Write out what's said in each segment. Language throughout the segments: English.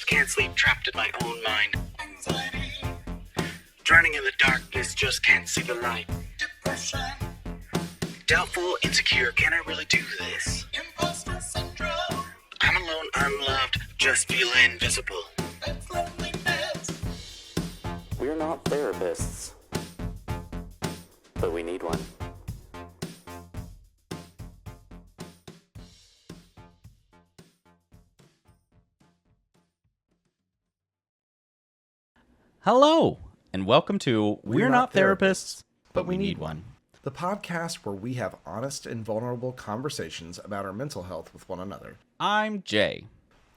can't sleep, trapped in my own mind. Anxiety. Drowning in the darkness, just can't see the light. Depression. Doubtful, insecure, can I really do this? Imposter syndrome. I'm alone, unloved, just feel invisible. That's loneliness. We're not therapists, but we need one. Hello, and welcome to We're Not Therapists, but we need one. The podcast where we have honest and vulnerable conversations about our mental health with one another. I'm Jay.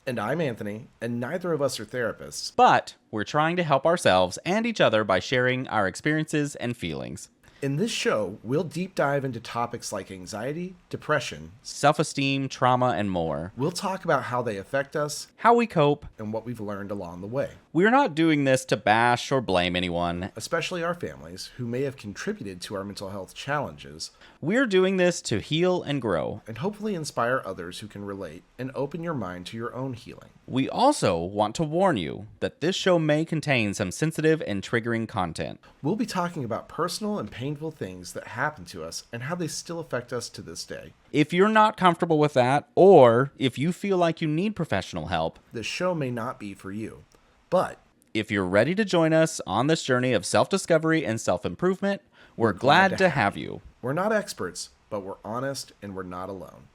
And I'm Anthony, and neither of us are therapists. But we're trying to help ourselves and each other by sharing our experiences and feelings. In this show, we'll deep dive into topics like anxiety, depression, self-esteem, trauma, and more. We'll talk about how they affect us, how we cope, and what we've learned along the way. We're not doing this to bash or blame anyone, especially our families who may have contributed to our mental health challenges. We're doing this to heal and grow, and hopefully inspire others who can relate and open your mind to your own healing. We also want to warn you that this show may contain some sensitive and triggering content. We'll be talking about personal and painful things that happen to us and how they still affect us to this day. If you're not comfortable with that, or if you feel like you need professional help, this show may not be for you. But if you're ready to join us on this journey of self-discovery and self-improvement, we're glad to have you. We're not experts, but we're honest and we're not alone.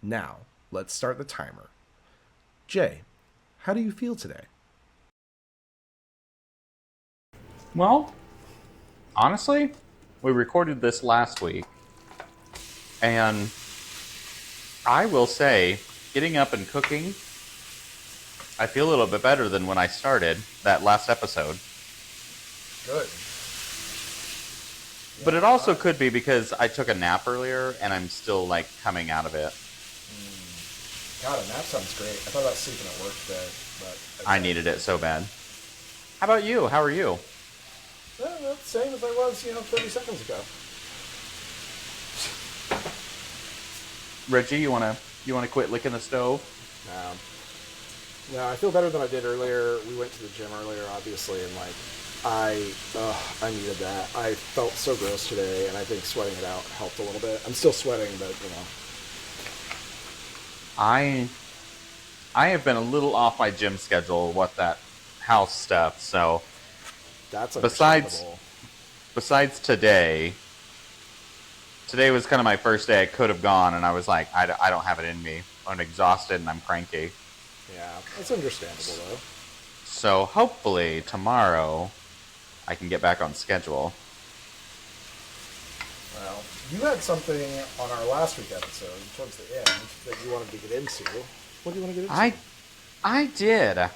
Now, let's start the timer. Jay, how do you feel today? Well, honestly, we recorded this last week, and I will say, getting up and cooking, I feel a little bit better than when I started that last episode. Good. But it also could be because I took a nap earlier, and I'm still, coming out of it. God, a nap sounds great. I thought about sleeping at work today, but I needed it so bad. How about you? How are you? Well, same as I was, 30 seconds ago. Reggie, you wanna quit licking the stove? No, I feel better than I did earlier. We went to the gym earlier, obviously, and I needed that. I felt so gross today, and I think sweating it out helped a little bit. I'm still sweating, but I have been a little off my gym schedule, that house stuff, so that's besides today was kind of my first day I could have gone, and I was like, I don't have it in me. I'm exhausted and I'm cranky. Yeah, that's understandable, though. So hopefully tomorrow I can get back on schedule. Well, you had something on our last week episode, towards the end, that you wanted to get into. What do you want to get into? I did.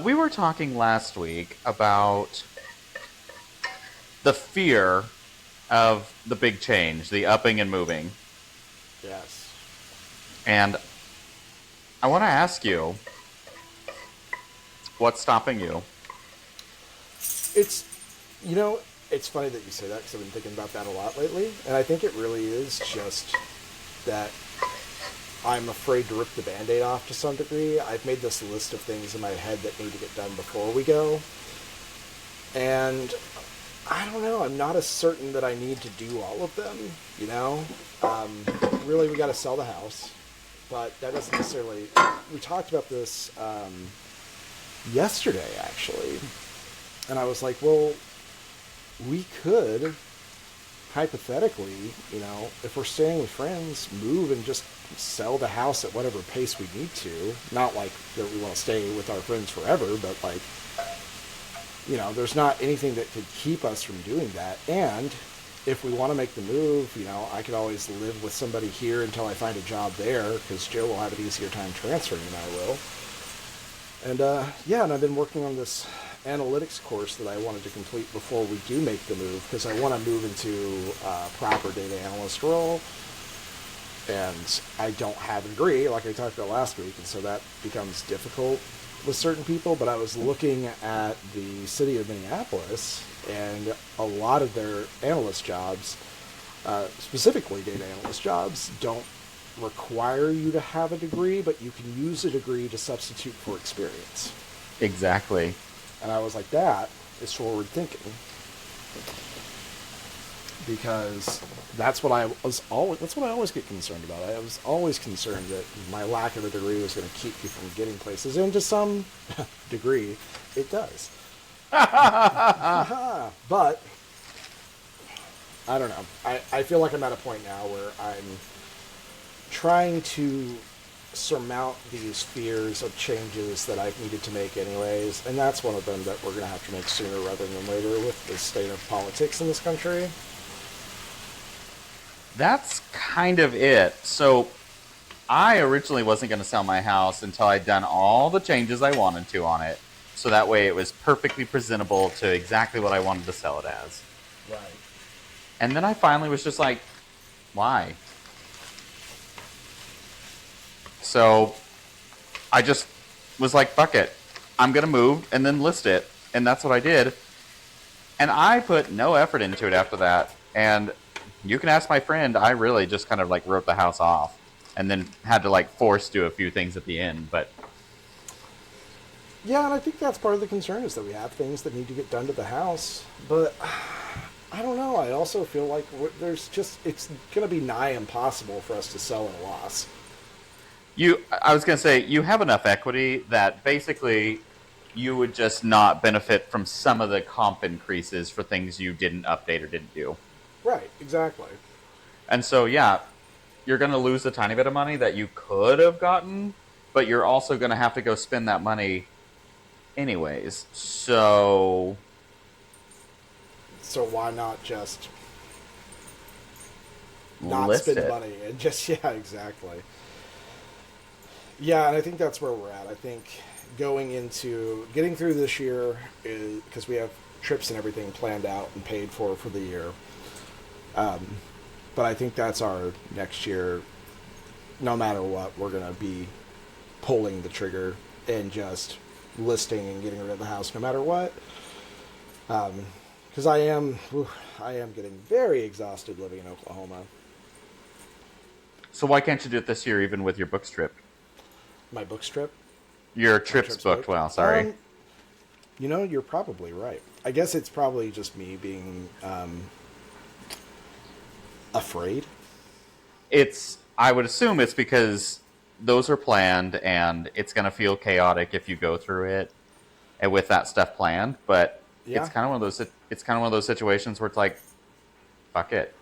We were talking last week about the fear of the big change, the upping and moving. Yes. And I want to ask you, what's stopping you? It's funny that you say that, because I've been thinking about that a lot lately, and I think it really is just that I'm afraid to rip the Band-Aid off to some degree. I've made this list of things in my head that need to get done before we go, and I don't know, I'm not as certain that I need to do all of them, Really, we got to sell the house, but that doesn't necessarily... We talked about this yesterday, actually, and I was like, well, we could, hypothetically, if we're staying with friends, move and just sell the house at whatever pace we need to. Not like that we want to stay with our friends forever, but there's not anything that could keep us from doing that. And if we want to make the move, I could always live with somebody here until I find a job there, because Joe will have an easier time transferring than I will. And and I've been working on this analytics course that I wanted to complete before we do make the move, because I want to move into a proper data analyst role, and I don't have a degree like I talked about last week, and so that becomes difficult with certain people. But I was looking at the city of Minneapolis, and a lot of their analyst jobs, specifically data analyst jobs, don't require you to have a degree, but you can use a degree to substitute for experience. Exactly. And I was like, that is forward thinking. Because that's what I always get concerned about. I was always concerned that my lack of a degree was going to keep you from getting places. And to some degree, it does. But I don't know. I feel like I'm at a point now where I'm trying to surmount these fears of changes that I've needed to make anyways, and that's one of them that we're going to have to make sooner rather than later with the state of politics in this country. That's kind of it. So I originally wasn't going to sell my house until I'd done all the changes I wanted to on it, so that way it was perfectly presentable to exactly what I wanted to sell it as. Right. And then I finally was just like, why? So I just was like, fuck it. I'm going to move and then list it. And that's what I did. And I put no effort into it after that. And you can ask my friend, I really just kind of like wrote the house off and then had to like force do a few things at the end. But yeah, and I think that's part of the concern is that we have things that need to get done to the house. But I don't know. I also feel like it's going to be nigh impossible for us to sell at a loss. I was going to say, you have enough equity that basically you would just not benefit from some of the comp increases for things you didn't update or didn't do. Right, exactly. And so, yeah, you're going to lose a tiny bit of money that you could have gotten, but you're also going to have to go spend that money anyways. So why not just not list spend it. money and just, yeah, exactly. Yeah, and I think that's where we're at. I think getting through this year is because we have trips and everything planned out and paid for the year. But I think that's our next year. No matter what, we're going to be pulling the trigger and just listing and getting rid of the house no matter what. Because I am getting very exhausted living in Oklahoma. So why can't you do it this year even with your books trip? My books trip? Your trip's booked. Well, sorry. You're probably right. I guess it's probably just me being afraid. I would assume it's because those are planned and it's going to feel chaotic if you go through it and with that stuff planned. But Yeah. it's kind of one of those situations where it's like, fuck it.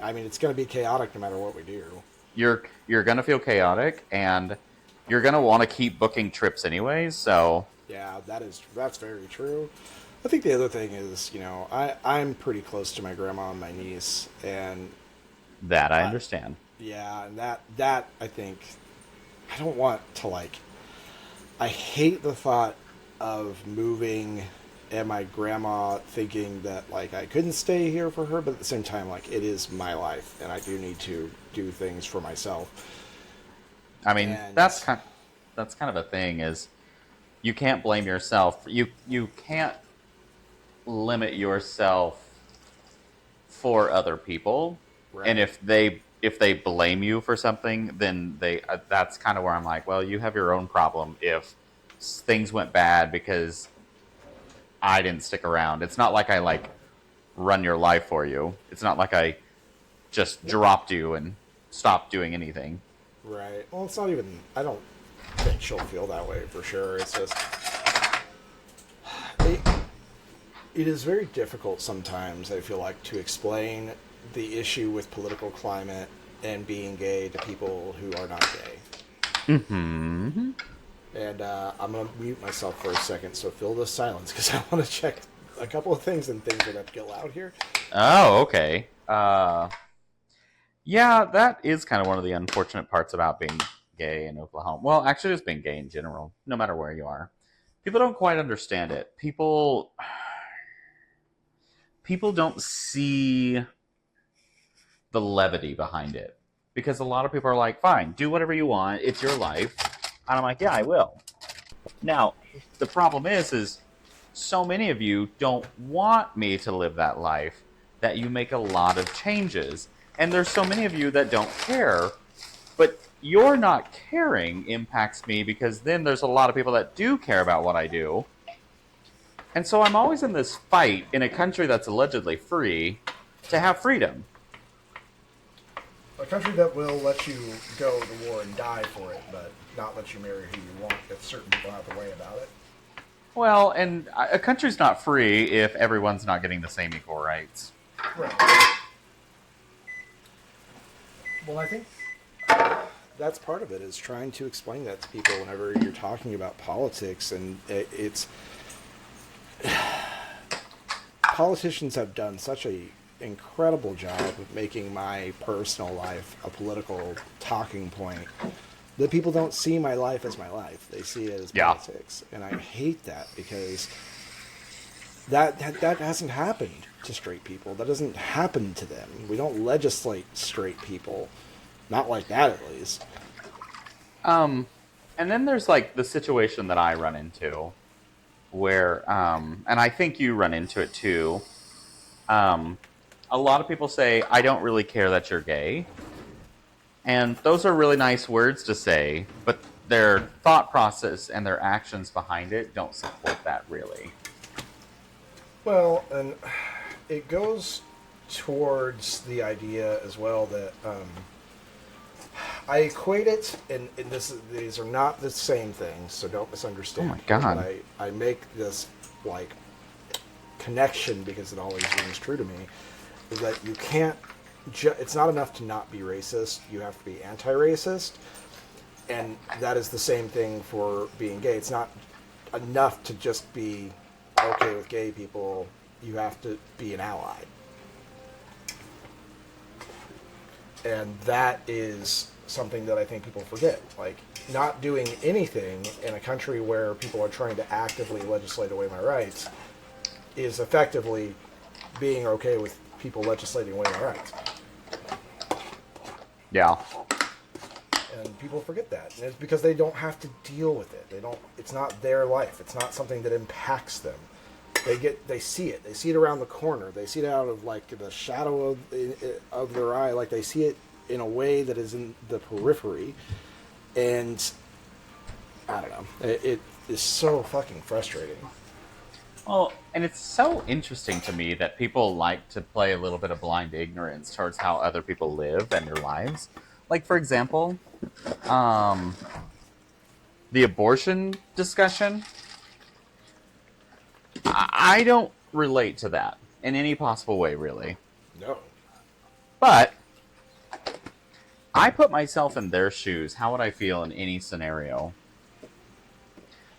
I mean, it's going to be chaotic no matter what we do. You're going to feel chaotic and you're going to want to keep booking trips anyways. So Yeah, that's very true. I think the other thing is, I'm pretty close to my grandma and my niece, and that I understand. yeah, and that I think I don't want to I hate the thought of moving and my grandma thinking that I couldn't stay here for her, but at the same time it is my life and I do need to do things for myself. I mean, And that's kind of a thing is you can't blame yourself. You can't limit yourself for other people. Right. And if they blame you for something, then that's kind of where I'm like, well, you have your own problem if things went bad because I didn't stick around. It's not like I run your life for you. It's not like I just dropped you and stopped doing anything. Right. Well, it's not even. I don't think she'll feel that way for sure. It's just. It is very difficult sometimes, I feel like, to explain the issue with political climate and being gay to people who are not gay. Mm-hmm. And I'm going to mute myself for a second, so fill the silence, because I want to check a couple of things and things are going to get loud here. Oh, okay. Yeah, that is kind of one of the unfortunate parts about being gay in Oklahoma. Well, actually, just being gay in general, no matter where you are. People don't quite understand it. People don't see the levity behind it. Because a lot of people are like, fine, do whatever you want. It's your life. And I'm like, yeah, I will. Now, the problem is so many of you don't want me to live that life that you make a lot of changes. And there's so many of you that don't care But your not caring impacts me because then there's a lot of people that do care about what I do. And so I'm always in this fight in a country that's allegedly free to have freedom. A country that will let you go to war and die for it, but not let you marry who you want if certain people have the way about it. Well, and a country's not free if everyone's not getting the same equal rights. Right. Well, I think that's part of it, is trying to explain that to people whenever you're talking about politics. And it's politicians have done such a incredible job of making my personal life a political talking point that people don't see my life as my life. They see it as politics. And I hate that, because that hasn't happened to straight people. That doesn't happen to them. We don't legislate straight people. Not like that, at least. And then there's like the situation that I run into where, and I think you run into it too. A lot of people say, I don't really care that you're gay. And those are really nice words to say, but their thought process and their actions behind it don't support that, really. Well, and it goes towards the idea as well that I equate it, and these are not the same things, so don't misunderstand. Oh my God. But I make this like connection because it always rings true to me, is that you can't. It's not enough to not be racist. You have to be anti-racist, and that is the same thing for being gay. It's not enough to just be okay with gay people. You have to be an ally. And that is something that I think people forget. Like, not doing anything in a country where people are trying to actively legislate away my rights is effectively being okay with people legislating away my rights. Yeah. And people forget that. And it's because they don't have to deal with it. It's not their life. It's not something that impacts them. They see it. They see it around the corner. They see it out of like the shadow of their eye. Like, they see it in a way that is in the periphery. And I don't know. It is so fucking frustrating. Well, and it's so interesting to me that people like to play a little bit of blind ignorance towards how other people live and their lives. Like, for example, the abortion discussion. I don't relate to that in any possible way, really. No. But I put myself in their shoes. How would I feel in any scenario?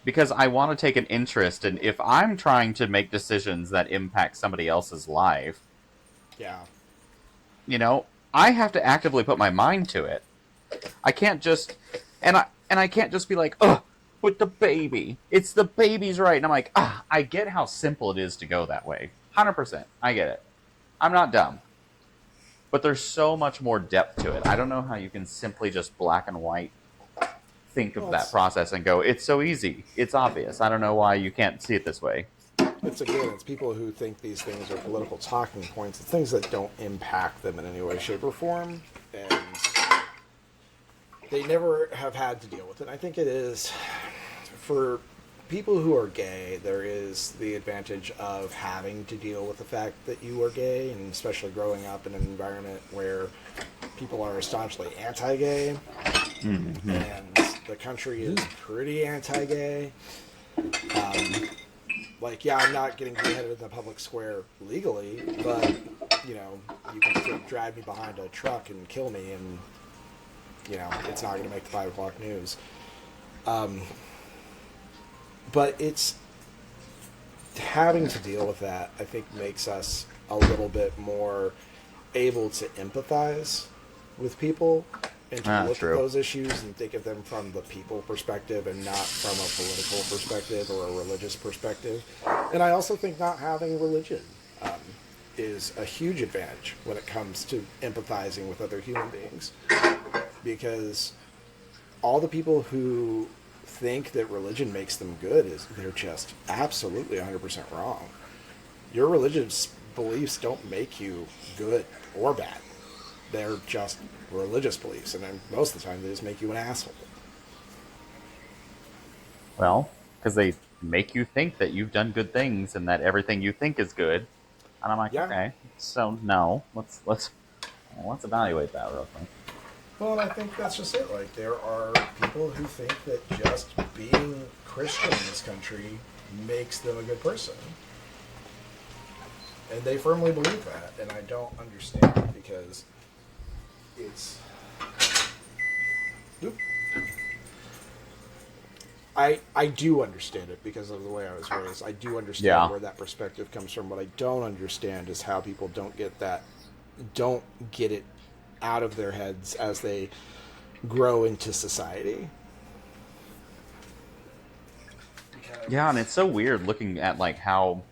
Because I want to take an interest in, if I'm trying to make decisions that impact somebody else's life, Yeah. you know, I have to actively put my mind to it. I can't just, and I can't just be like, oh, with the baby, it's the baby's right. And I'm like, I get how simple it is to go that way. 100%. I get it. I'm not dumb. But there's so much more depth to it. I don't know how you can simply just black and white think of that process and go, it's so easy. It's obvious. I don't know why you can't see it this way. It's people who think these things are political talking points. It's things that don't impact them in any way, shape, or form. And they never have had to deal with it. I think it is, for people who are gay, there is the advantage of having to deal with the fact that you are gay, and especially growing up in an environment where people are staunchly anti-gay. Mm-hmm. And the country is pretty anti-gay. I'm not getting beheaded in the public square legally, but, you can still drag me behind a truck and kill me, and, it's not going to make the 5 o'clock news. But it's having to deal with that, I think, makes us a little bit more able to empathize with people and to look at those issues and think of them from the people perspective and not from a political perspective or a religious perspective. And I also think not having religion is a huge advantage when it comes to empathizing with other human beings. Because all the people who think that religion makes them good, they're just absolutely 100% wrong. Your religious beliefs don't make you good or bad. They're just religious beliefs, and then most of the time they just make you an asshole. Well, because they make you think that you've done good things and that everything you think is good. And I'm like, Yeah. okay, so no, let's evaluate that real quick. Well, and I think that's just it. Like, there are people who think that just being Christian in this country makes them a good person. And they firmly believe that, and I don't understand it because it's... Oop. I do understand it because of the way I was raised. I do understand where that perspective comes from. What I don't understand is how people don't get it out of their heads as they grow into society. Yeah, and it's so weird looking at like how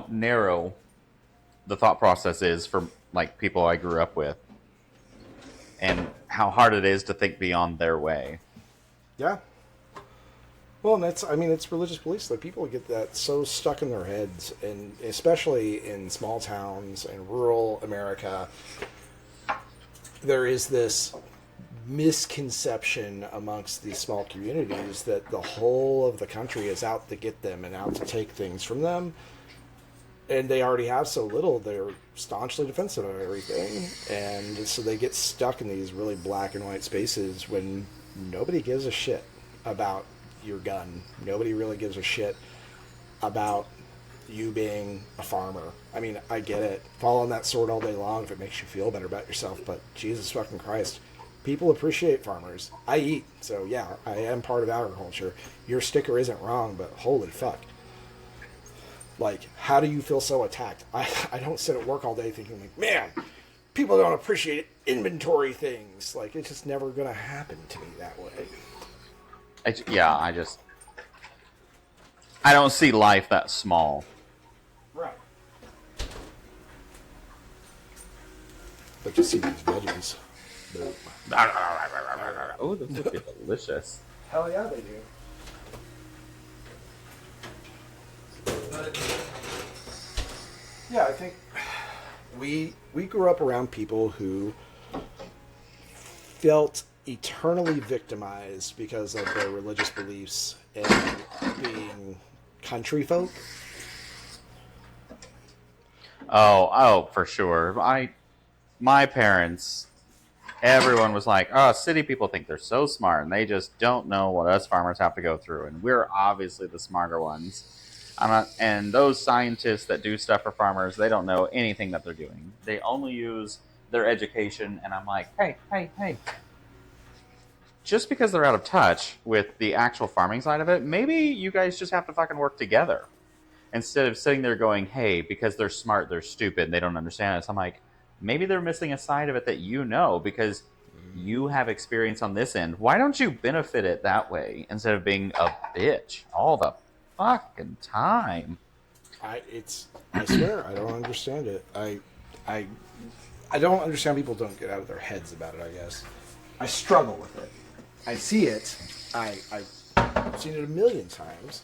narrow the thought process is for like people I grew up with, and how hard it is to think beyond their way. Yeah. Well, and it's religious beliefs. Like, people get that so stuck in their heads, and especially in small towns and rural America, there is this misconception amongst these small communities that the whole of the country is out to get them and out to take things from them. And they already have so little, they're staunchly defensive of everything. And so they get stuck in these really black and white spaces when nobody gives a shit about your gun. Nobody really gives a shit about you being a farmer. I mean, I get it. Fall on that sword all day long if it makes you feel better about yourself, but Jesus fucking Christ. People appreciate farmers. I eat, so yeah, I am part of agriculture. Your sticker isn't wrong, but holy fuck. Like, how do you feel so attacked? I don't sit at work all day thinking, like, man, people don't appreciate inventory things. Like, it's just never going to happen to me that way. I don't see life that small. Right. But just see these veggies. Boom. Oh, those look delicious. Hell yeah, they do. But, yeah, I think we grew up around people who felt eternally victimized because of their religious beliefs and being country folk. Oh, for sure. My parents, everyone was like, oh, city people think they're so smart and they just don't know what us farmers have to go through. And we're obviously the smarter ones. And those scientists that do stuff for farmers, they don't know anything that they're doing. They only use their education. And I'm like, hey. Just because they're out of touch with the actual farming side of it, maybe you guys just have to fucking work together. Instead of sitting there going, hey, because they're smart, they're stupid, they don't understand this. I'm like, maybe they're missing a side of it that you know because you have experience on this end. Why don't you benefit it that way instead of being a bitch all the fucking time? I swear, I don't understand it. I don't understand people don't get out of their heads about it, I guess. I struggle with it. I see it. I've seen it a million times.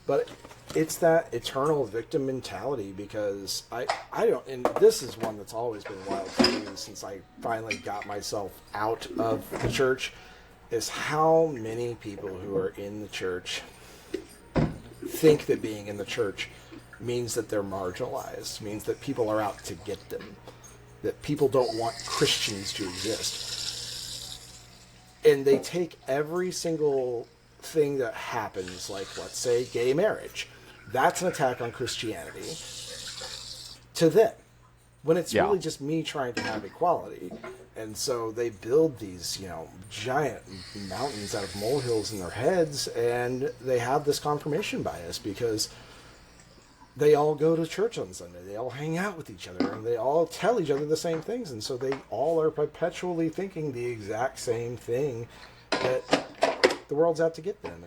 But it's that eternal victim mentality because I don't, and this is one that's always been wild to me since I finally got myself out of the church, is how many people who are in the church think that being in the church means that they're marginalized, means that people are out to get them, that people don't want Christians to exist. And they take every single thing that happens, like, let's say, gay marriage. That's an attack on Christianity to them, when it's really just me trying to have equality. And so they build these, giant mountains out of molehills in their heads, and they have this confirmation bias because they all go to church on Sunday. They all hang out with each other, and they all tell each other the same things. And so they all are perpetually thinking the exact same thing, that the world's out to get them.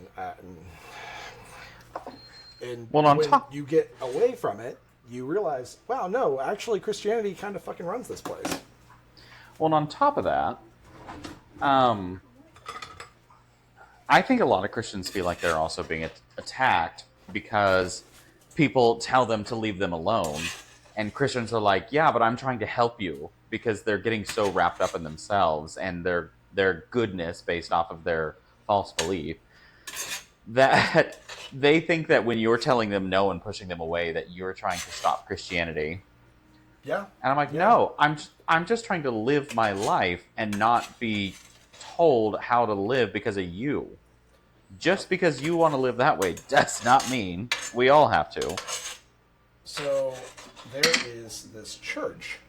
And when you get away from it, you realize, wow, no, actually Christianity kind of fucking runs this place. Well, and on top of that, I think a lot of Christians feel like they're also being attacked because people tell them to leave them alone And Christians are like, yeah, but I'm trying to help you, because they're getting so wrapped up in themselves and their goodness based off of their false belief that they think that when you're telling them no and pushing them away, that you're trying to stop Christianity. Yeah. And I'm like, Yeah. no, I'm just trying to live my life and not be told how to live because of you. Just because you want to live that way does not mean we all have to. So there is this church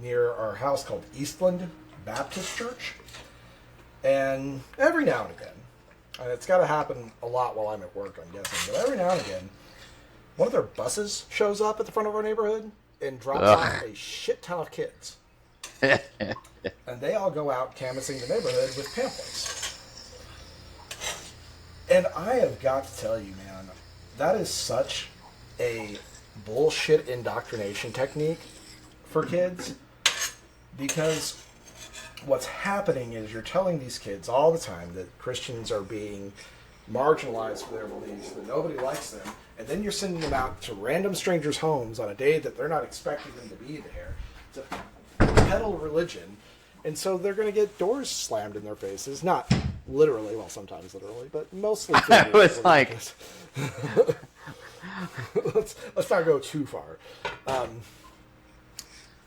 near our house called Eastland Baptist Church. And every now and again, and it's got to happen a lot while I'm at work, I'm guessing, but every now and again, one of their buses shows up at the front of our neighborhood and drops off a shit ton of kids. And they all go out canvassing the neighborhood with pamphlets. And I have got to tell you, man, that is such a bullshit indoctrination technique for kids, because what's happening is you're telling these kids all the time that Christians are being marginalized for their beliefs, that nobody likes them, and then you're sending them out to random strangers' homes on a day that they're not expecting them to be there to peddle religion, and so they're going to get doors slammed in their faces. Not literally, well, sometimes literally, but mostly. I was like, let's not go too far.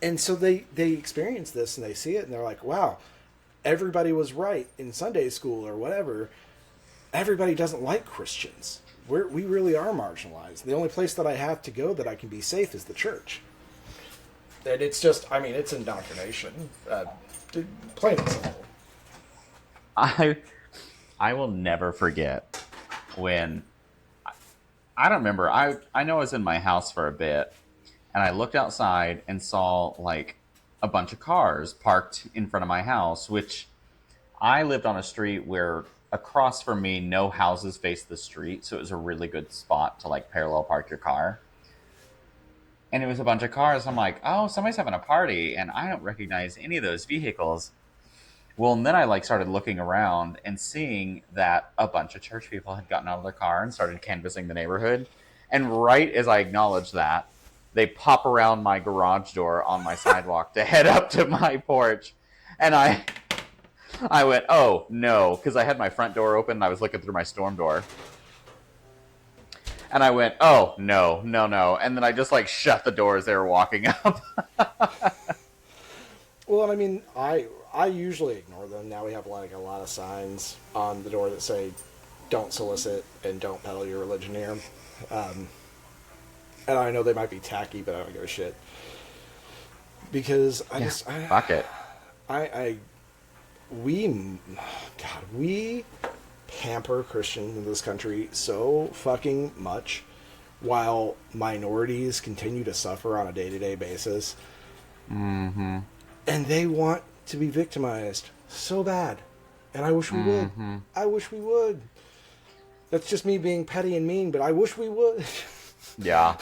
And so they experience this and they see it and they're like, wow, everybody was right in Sunday school or whatever. Everybody doesn't like Christians. We really are marginalized. The only place that I have to go that I can be safe is the church. And it's just, I mean, it's indoctrination. Plain and simple. I will never forget when, I don't remember, I know I was in my house for a bit, and I looked outside and saw like a bunch of cars parked in front of my house, which I lived on a street where across from me no houses faced the street, so it was a really good spot to like parallel park your car. And it was a bunch of cars. I'm like, oh, somebody's having a party, and I don't recognize any of those vehicles. Well, and then I like started looking around and seeing that a bunch of church people had gotten out of their car and started canvassing the neighborhood. And right as I acknowledged that, they pop around my garage door on my sidewalk to head up to my porch. And I went, oh, no, because I had my front door open and I was looking through my storm door. And I went, oh, no. And then I just like shut the door as they were walking up. Well, and I mean, I usually ignore them. Now we have like a lot of signs on the door that say, don't solicit and don't peddle your religion here. And I know they might be tacky, but I don't give a shit. Because Fuck it. we pamper Christians in this country so fucking much, while minorities continue to suffer on a day-to-day basis. Mm-hmm. And they want to be victimized so bad. And I wish we would. I wish we would. That's just me being petty and mean, but I wish we would. Yeah.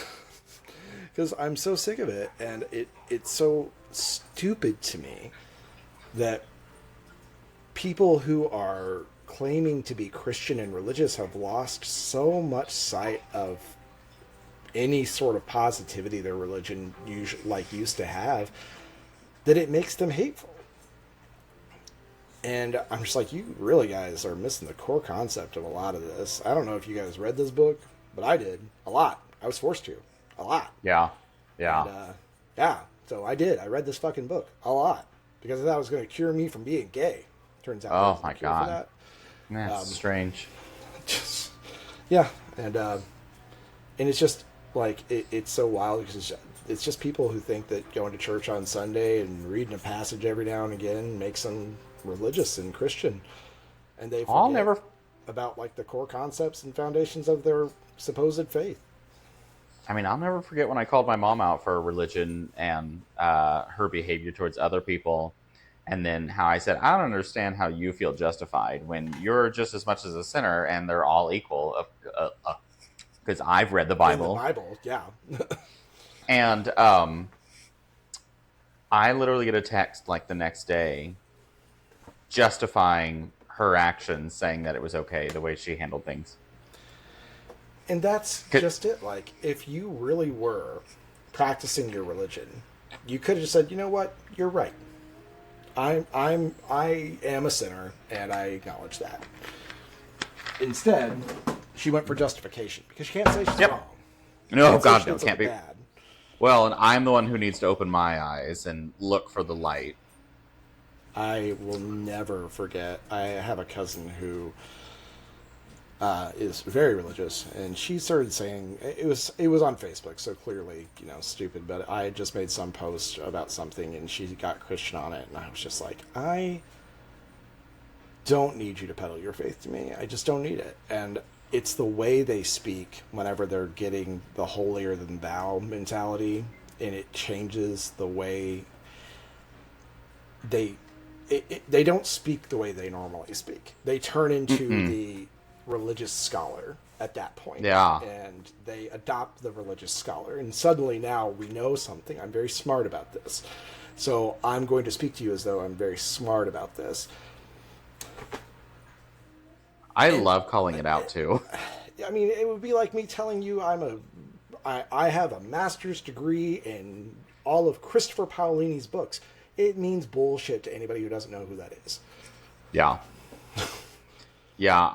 Because I'm so sick of it. And it's so stupid to me that people who are claiming to be Christian and religious have lost so much sight of any sort of positivity their religion used to have, that it makes them hateful. And I'm just like, you really guys are missing the core concept of a lot of this. I don't know if you guys read this book, but I did. A lot. I was forced to. A lot. Yeah. And, yeah. So I did. I read this fucking book. A lot. Because I thought it was going to cure me from being gay. Turns out Oh, there's no my cure God. for that. That's strange. Yeah. And it's just, like, it's so wild because it's just people who think that going to church on Sunday and reading a passage every now and again makes them religious and Christian, and they forget about like the core concepts and foundations of their supposed faith. I mean, I'll never forget when I called my mom out for religion and her behavior towards other people, and then how I said, I don't understand how you feel justified when you're just as much as a sinner and they're all equal, because I've read the Bible. In the Bible, yeah. And I literally get a text like the next day justifying her actions, saying that it was okay the way she handled things. And that's just it. Like, if you really were practicing your religion, you could have just said, you know what, you're right. I am a sinner, and I acknowledge that. Instead, she went for justification because she can't say she's wrong. No, Can't say God, she no, does can't be. something bad. Well, and I'm the one who needs to open my eyes and look for the light. I will never forget. I have a cousin who is very religious, and she started saying it was on Facebook, so clearly, stupid. But I had just made some post about something, and she got Christian on it, and I was just like, I don't need you to peddle your faith to me. I just don't need it. And it's the way they speak whenever they're getting the holier than thou mentality, and it changes the way they don't speak the way they normally speak. They turn into the religious scholar at that point. Yeah. And they adopt the religious scholar. And suddenly now we know something. I'm very smart about this. So I'm going to speak to you as though I'm very smart about this. I love calling it out, too. I mean, it would be like me telling you I have a master's degree in all of Christopher Paolini's books. It means bullshit to anybody who doesn't know who that is. Yeah. Yeah,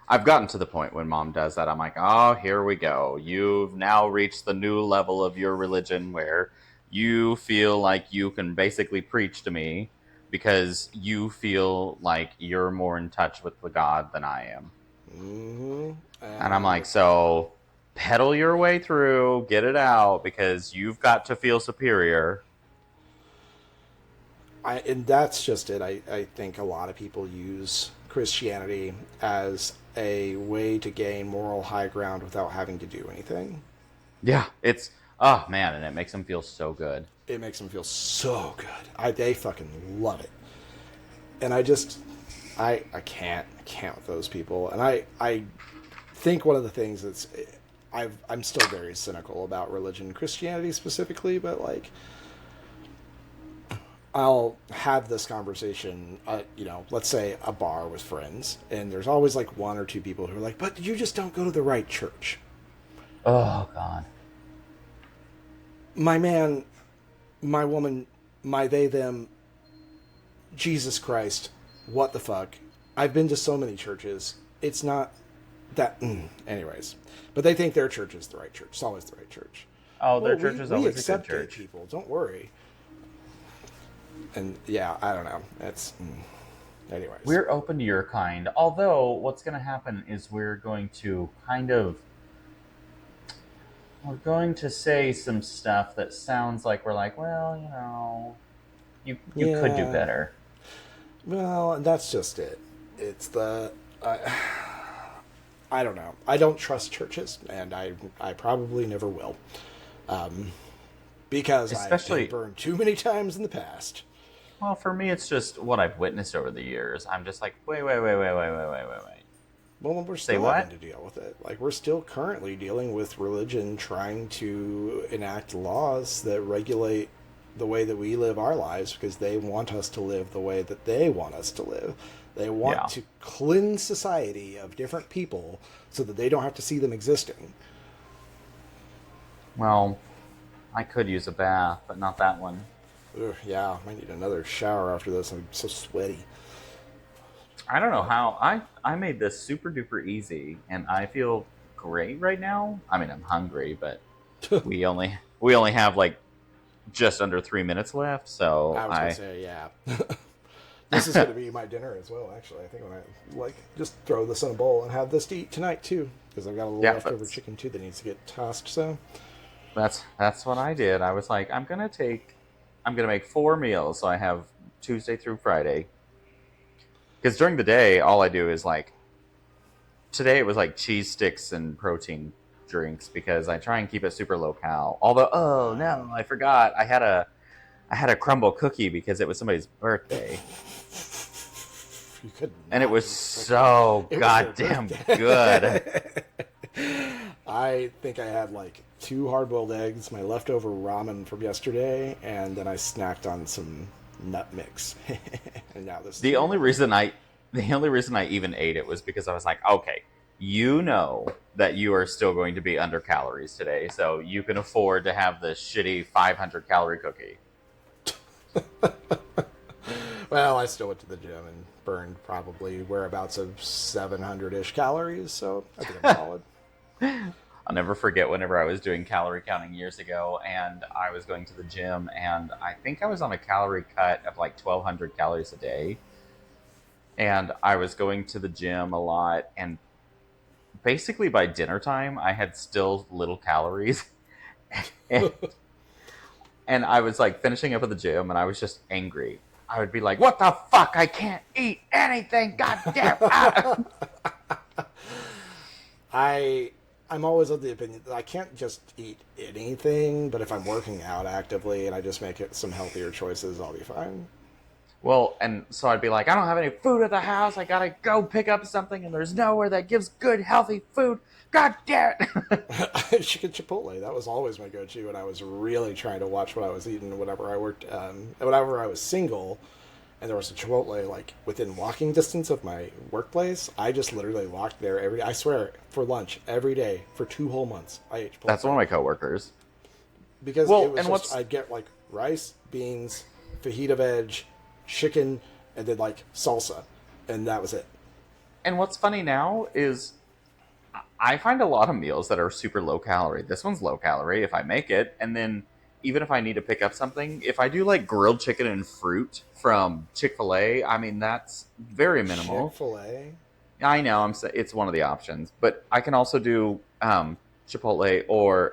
I've gotten to the point when Mom does that. I'm like, oh, here we go. You've now reached the new level of your religion where you feel like you can basically preach to me because you feel like you're more in touch with the God than I am. Mm-hmm. And I'm like, so pedal your way through, get it out, because you've got to feel superior. And that's just it. I think a lot of people use Christianity as a way to gain moral high ground without having to do anything. Yeah, oh man, and it makes them feel so good. It makes them feel so good. They fucking love it. And I can't with those people. And I think one of the things I'm still very cynical about religion, Christianity specifically, but like, I'll have this conversation, let's say a bar with friends, and there's always like one or two people who are like, but you just don't go to the right church. Oh, God. My man, my woman, my they, them, Jesus Christ, what the fuck? I've been to so many churches. It's not that... Anyways. But they think their church is the right church. It's always the right church. Oh, their church is always a good accept gay church. people. Don't worry. And yeah, I don't know. It's... Anyways. We're open to your kind. Although, what's going to happen is we're going to we're going to say some stuff that sounds like we're like, well, you could do better. Well, that's just it. It's the... I don't know. I don't trust churches, and I probably never will. Because I've been burned too many times in the past. Well, for me, it's just what I've witnessed over the years. I'm just like, wait. Well, we're still having to deal with it. Like, we're still currently dealing with religion trying to enact laws that regulate the way that we live our lives because they want us to live the way that they want us to live. They want to cleanse society of different people so that they don't have to see them existing. Well, I could use a bath, but not that one. Ugh, yeah, I need another shower after this. I'm so sweaty. I don't know how. I made this super duper easy, and I feel great right now. I mean, I'm hungry, but we only have like just under 3 minutes left, so I was going to say, yeah. This is going to be my dinner as well, actually. I think when I just throw this in a bowl and have this to eat tonight too, because I've got a little leftover chicken too that needs to get tossed. So that's what I did. I was like, I'm gonna make 4 meals, so I have Tuesday through Friday. Because during the day, all I do is like, today it was like cheese sticks and protein drinks because I try and keep it super low cal. Although, oh no, I forgot I had a crumble cookie because it was somebody's birthday. And it was so goddamn good. I think I had like 2 hard-boiled eggs, my leftover ramen from yesterday, and then I snacked on some nut mix. And now this. The only reason I even ate it was because I was like, okay, you know that you are still going to be under calories today, so you can afford to have this shitty 500 calorie cookie. Well, I still went to the gym and burned probably whereabouts of 700-ish calories, so I think I'm solid. I'll never forget whenever I was doing calorie counting years ago, and I was going to the gym, and I think I was on a calorie cut of like 1,200 calories a day. And I was going to the gym a lot, and basically by dinner time, I had still little calories. and, and I was like finishing up at the gym, and I was just angry. I would be like, "What the fuck? I can't eat anything! God damn!" I'm always of the opinion that I can't just eat anything, but if I'm working out actively and I just make it some healthier choices, I'll be fine. Well, and so I'd be like, "I don't have any food at the house. I gotta go pick up something, and there's nowhere that gives good, healthy food. God damn it!" Chicken Chipotle, that was always my go-to when I was really trying to watch what I was eating whenever I worked, whenever I was single, and there was a Chipotle like within walking distance of my workplace. I just literally walked there every day. I swear, for lunch every day for 2 whole months. I ate Chipotle. That's one of my coworkers. Because Well, it was and just, I'd get like rice, beans, fajita veg, chicken, and then like salsa, and that was it. And what's funny now is I find a lot of meals that are super low calorie. This one's low calorie if I make it, and then even if I need to pick up something, if I do like grilled chicken and fruit from Chick-fil-A, I mean that's very minimal. Chick-fil-A. I know it's one of the options, but I can also do Chipotle or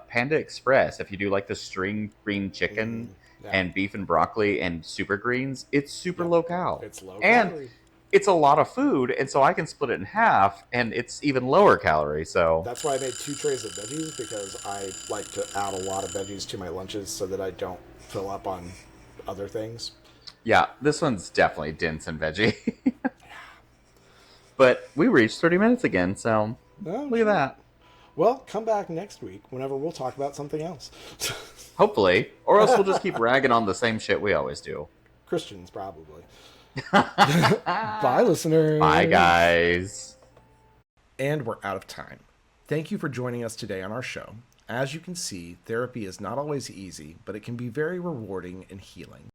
Panda Express. If you do like the string green chicken Yeah. and beef and broccoli and super greens, it's super low cal. It's low and calorie. it's a lot of food, and so I can split it in half, and it's even lower calorie. So That's why I made 2 trays of veggies, because I like to add a lot of veggies to my lunches so that I don't fill up on other things. yeah, this one's definitely dense and veggie. But we reached 30 minutes again, so Oh, look at that. Well, come back next week whenever we'll talk about something else. Hopefully, or else we'll just keep ragging on the same shit we always do. Christians, probably. Bye, listeners. Bye, guys. And we're out of time. Thank you for joining us today on our show. As you can see, therapy is not always easy, but it can be very rewarding and healing.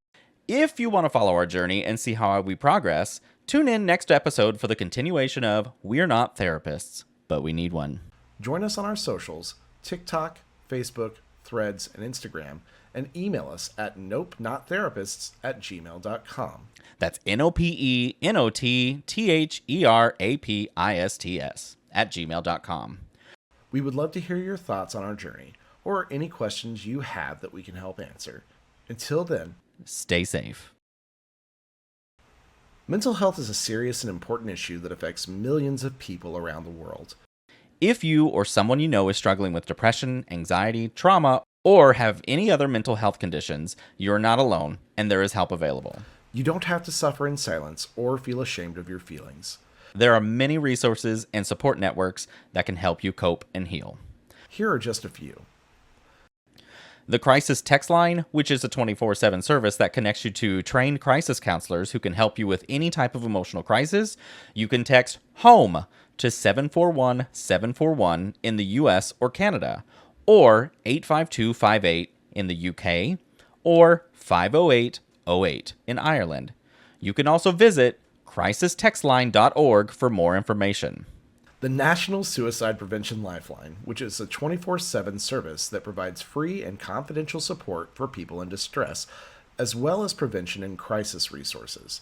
If you want to follow our journey and see how we progress, tune in next episode for the continuation of We're Not Therapists, but We Need One. Join us on our socials, TikTok, Facebook, Threads, and Instagram, and email us at nopenotttherapists@gmail.com. That's NOPENOTTHERAPISTS @gmail.com. We would love to hear your thoughts on our journey, or any questions you have that we can help answer. Until then, Stay safe. mental health is a serious and important issue that affects millions of people around the world. If you or someone you know is struggling with depression, anxiety, trauma, or have any other mental health conditions, you're not alone, and there is help available. You don't have to suffer in silence or feel ashamed of your feelings. There are many resources and support networks that can help you cope and heal. Here are just a few. The Crisis Text Line, which is a 24/7 service that connects you to trained crisis counselors who can help you with any type of emotional crisis. You can text HOME to 741-741 in the US or Canada, or 85258 in the UK, or 50808 in Ireland. You can also visit crisistextline.org for more information. The National Suicide Prevention Lifeline, which is a 24/7 service that provides free and confidential support for people in distress, as well as prevention and crisis resources.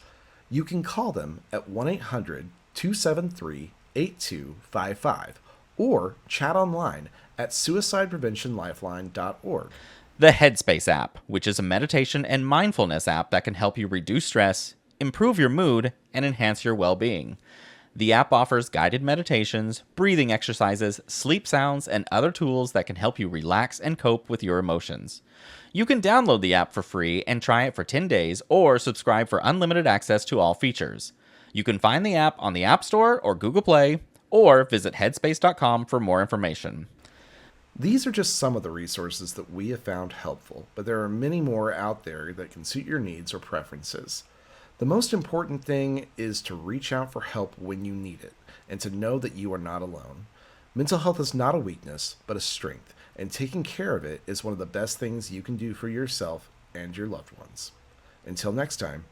You can call them at 1-800-273-8255 or chat online at suicidepreventionlifeline.org. The Headspace app, which is a meditation and mindfulness app that can help you reduce stress, improve your mood, and enhance your well-being. The app offers guided meditations, breathing exercises, sleep sounds, and other tools that can help you relax and cope with your emotions. You can download the app for free and try it for 10 days or subscribe for unlimited access to all features. You can find the app on the App Store or Google Play, or visit headspace.com for more information. These are just some of the resources that we have found helpful, but there are many more out there that can suit your needs or preferences. The most important thing is to reach out for help when you need it and to know that you are not alone. Mental health is not a weakness, but a strength, and taking care of it is one of the best things you can do for yourself and your loved ones. Until next time,